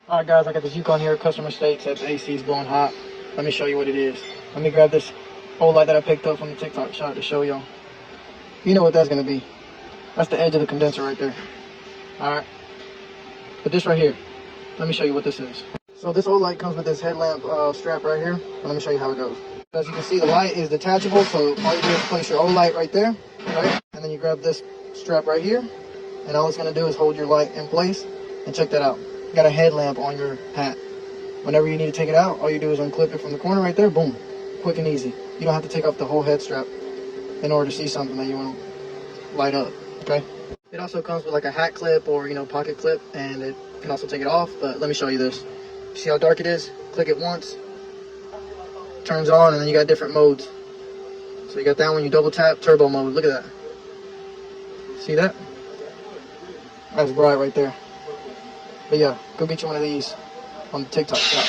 Alright guys, I got this Yukon here. Customer states that the AC is blowing hot. Let me show you what it is. Let me grab this old light that I picked up from the TikTok shop to show y'all. You know what that's going to be. That's the edge of the condenser right there. Alright. But this right here, let me show you what this is. So this old light comes with this headlamp strap right here. And let me show you how it goes. As you can see, the light is detachable, so all you do is place your old light right there, right? And then you grab this strap right here, and all it's going to do is hold your light in place. And check that out. You got a headlamp on your hat. Whenever you need to take it out, all you do is unclip it from the corner right there, boom. Quick and easy. You don't have to take off the whole head strap in order to see something that you want to light up, okay? It also comes with like a hat clip or, pocket clip, and it can also take it off, but let me show you this. See how dark it is? Click it once, turns on, and then you got different modes. So you got that one, you double tap, turbo mode, look at that. See that? That's bright right there. But yeah, go get you one of these on the TikTok shop.